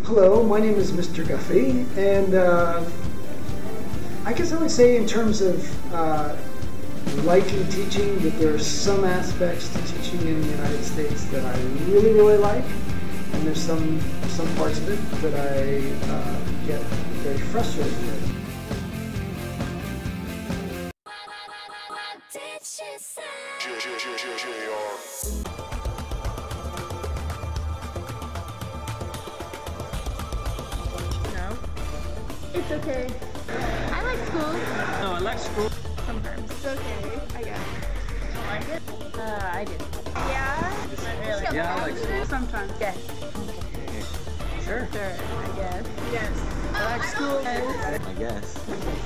Hello, my name is Mr. Guffey, and I guess I would say in terms of liking teaching that there are some aspects to teaching in the United States that I really, really like, and there's some parts of it that I get very frustrated with. It's okay. I like school. No, I like school. Sometimes. It's okay, I guess. I like it? I did. Yeah? Not really. Yeah, I like school. Sometimes. Yes. Sure. Sure, I guess. Yes. I like school. I guess.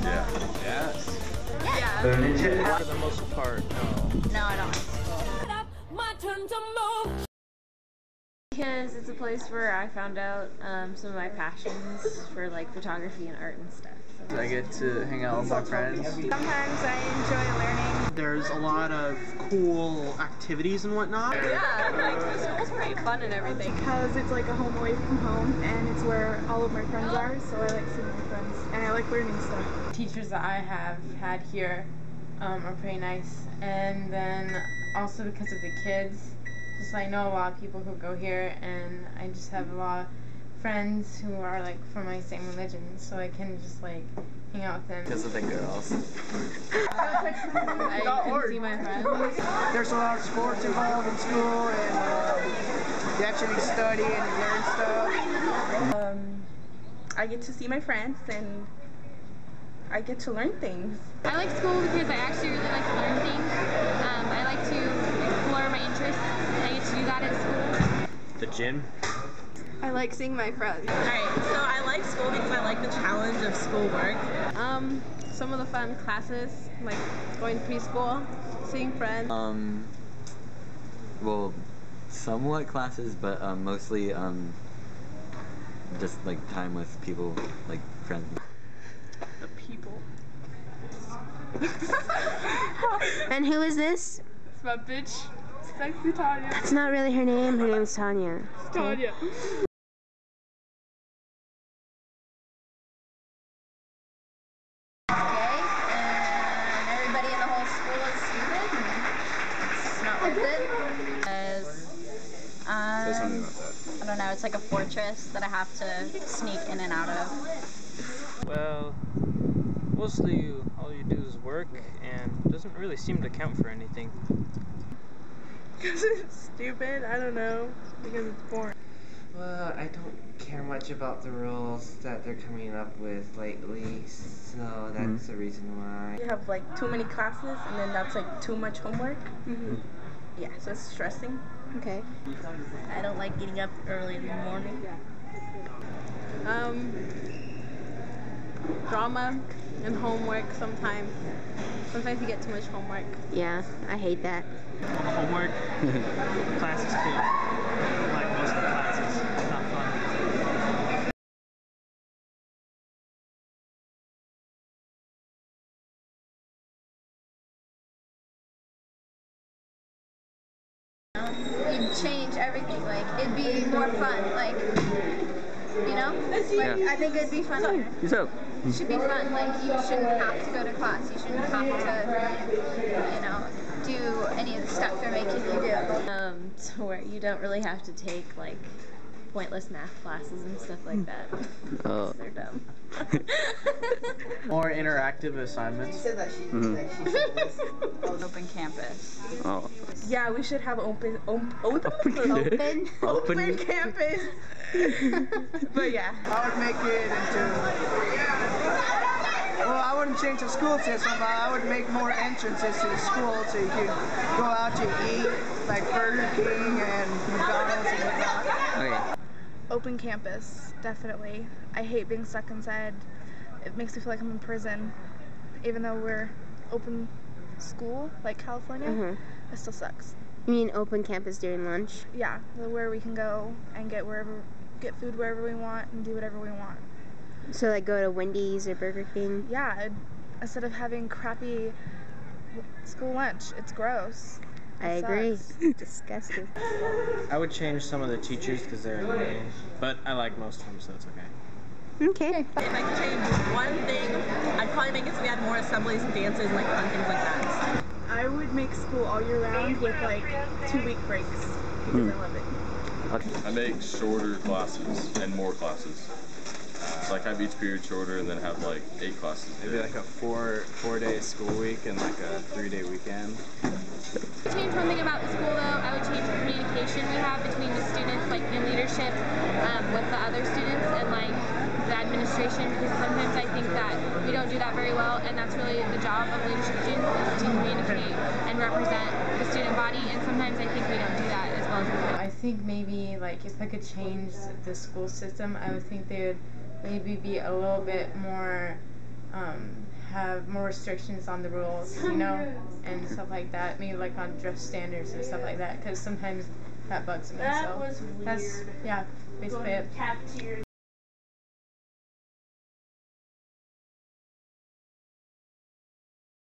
Yeah. Yes. Yeah. For the most part, no. No, I don't like school. Because it's a place where I found out some of my passions for like photography and art and stuff. So. I get to hang out with my friends. Sometimes I enjoy learning. There's a lot of cool activities and whatnot. Yeah, like the school's pretty fun and everything. Because it's like a home away from home, and it's where all of my friends are, so I like seeing my friends, and I like learning stuff. Teachers that I have had here are pretty nice, and then also because of the kids, just I know a lot of people who go here, and I just have a lot of friends who are like from my same religion, so I can just like hang out with them. Because of the girls. I can see my friends. There's a lot of sports involved in school, and you actually study and learn stuff. I get to see my friends, and I get to learn things. I like school because I actually really like to learn things. I like to explore my interests. I get to do that at school. The gym. I like seeing my friends. Alright, so I like school because I like the challenge of schoolwork. Some of the fun classes, like going to preschool, seeing friends. Well, somewhat classes, but mostly just like time with people, like friends. The people. And who is this? It's my bitch. Sexy Tanya. That's not really her name. Her name's Tanya. Tanya. Everybody in the whole school is stupid. It's not worth it. Say something about that. I don't know, it's like a fortress that I have to sneak in and out of. Well, mostly all you do is work, and it doesn't really seem to count for anything. Because it's stupid? I don't know. Because it's boring. Well, I don't care much about the rules that they're coming up with lately, so that's the reason why. You have like too many classes, and then that's like too much homework. Yeah, so it's stressing. Okay. I don't like getting up early in the morning. Drama and homework sometimes. Sometimes you get too much homework. Yeah, I hate that. Homework, classes too. Like most of the classes, not fun. You'd change everything, like, it'd be more fun, like, you know? Like, I think it'd be fun. What's up? It should be fun, like, you shouldn't have to go to class, you shouldn't have to, you know, do any of the stuff they're making you do. To where you don't really have to take like pointless math classes and stuff like that. Oh. They're dumb. More interactive assignments. Open campus. Oh. Yeah, we should have open campus. But yeah, I would make it into. Well, I wouldn't change the school system, but I would make more entrances to the school so you could go out to eat, like Burger King and McDonald's and whatnot. Okay. Open campus, definitely. I hate being stuck inside. It makes me feel like I'm in prison. Even though we're open school, like California, it still sucks. You mean open campus during lunch? Yeah, where we can go and get food wherever we want and do whatever we want. So like go to Wendy's or Burger King? Yeah, instead of having crappy school lunch. It's gross. I agree. Disgusting. I would change some of the teachers because they're annoying, but I like most of them, so it's okay. Okay. If I could change one thing, I'd probably make it so we had more assemblies and dances and like fun things like that. I would make school all year round with like 2-week breaks because I love it. I make shorter classes and more classes. So like have each period shorter and then have like 8 classes. Maybe like a four-day school week and like a 3-day weekend. Change one thing about the school though, I would change the communication we have between the students, like in leadership with the other students and like the administration, because sometimes I think that we don't do that very well, and that's really the job of leadership students, is to communicate and represent the student body, and sometimes I think we don't do that as well as we could. I think maybe like if I could change the school system, I would think they would maybe be a little bit more have more restrictions on the rules, you know, and stuff like that. Maybe like on dress standards and stuff like that, because sometimes that bugs me. That so was weird. that's basically it. Cafeteria.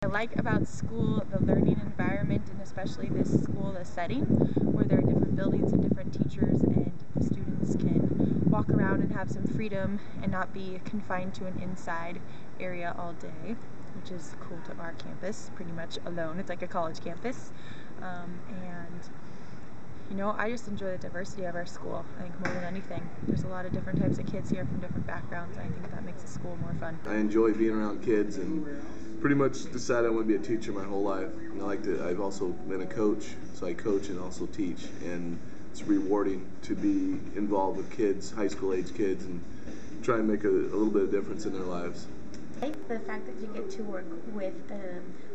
I like about school the learning environment, and especially this school, the setting, where there are different buildings and different teachers, and the students can walk around and have some freedom and not be confined to an inside area all day, which is cool to our campus, pretty much alone. It's like a college campus. And you know, I just enjoy the diversity of our school, I think, more than anything. There's a lot of different types of kids here from different backgrounds, and I think that makes the school more fun. I enjoy being around kids and pretty much decided I want to be a teacher my whole life. And I've also been a coach, so I coach and also teach, and it's rewarding to be involved with kids, high school age kids, and try and make a little bit of difference in their lives. I like the fact that you get to work with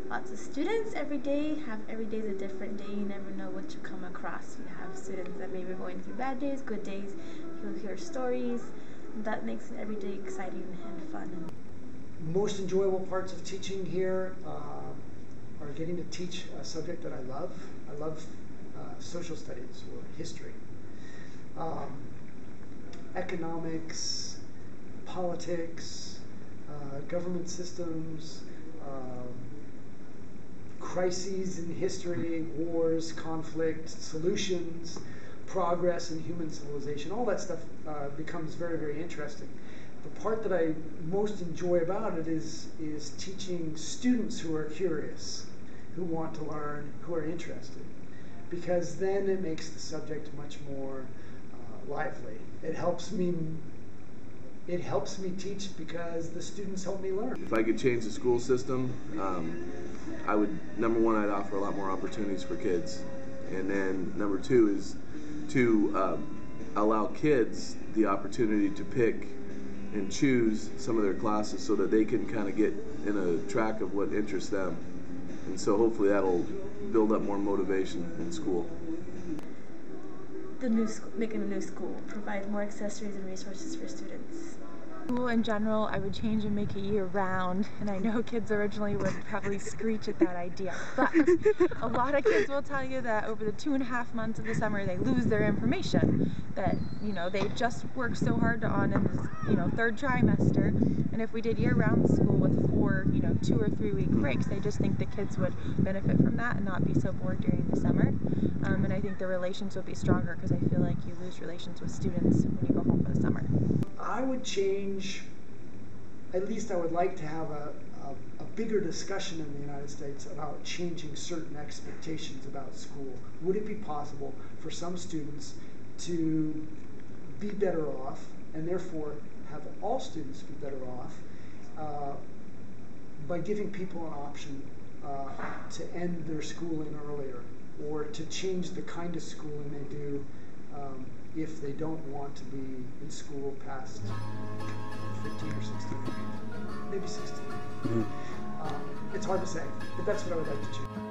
lots of students every day. Every day is a different day. You never know what you come across. You have students that maybe are going through bad days, good days. You'll hear stories. That makes every day exciting and fun. Most enjoyable parts of teaching here are getting to teach a subject that I love. I love social studies or history, economics, politics, government systems, crises in history, wars, conflict, solutions, progress in human civilization. All that stuff becomes very, very interesting. The part that I most enjoy about it is teaching students who are curious, who want to learn, who are interested, because then it makes the subject much more lively. It helps me teach because the students help me learn. If I could change the school system, I would, number one, I'd offer a lot more opportunities for kids. And then number two is to allow kids the opportunity to pick and choose some of their classes so that they can kind of get in a track of what interests them. And so hopefully that'll build up more motivation in school. Making a new school, provide more accessories and resources for students. School in general, I would change and make it year-round, and I know kids originally would probably screech at that idea, but a lot of kids will tell you that over the 2.5 months of the summer they lose their information that, you know, they just worked so hard on in this, you know, 3rd trimester, and if we did year-round school with 4, 2 or 3 week breaks, I just think the kids would benefit from that and not be so bored during the summer, and I think the relations would be stronger because I feel like you lose relations with students when you go home for the summer. I would change, at least I would like to have a bigger discussion in the United States about changing certain expectations about school. Would it be possible for some students to be better off, and therefore have all students be better off, by giving people an option to end their schooling earlier, or to change the kind of schooling they do if they don't want to be in school past 15 or 16, maybe 16. It's hard to say, but that's what I would like to change.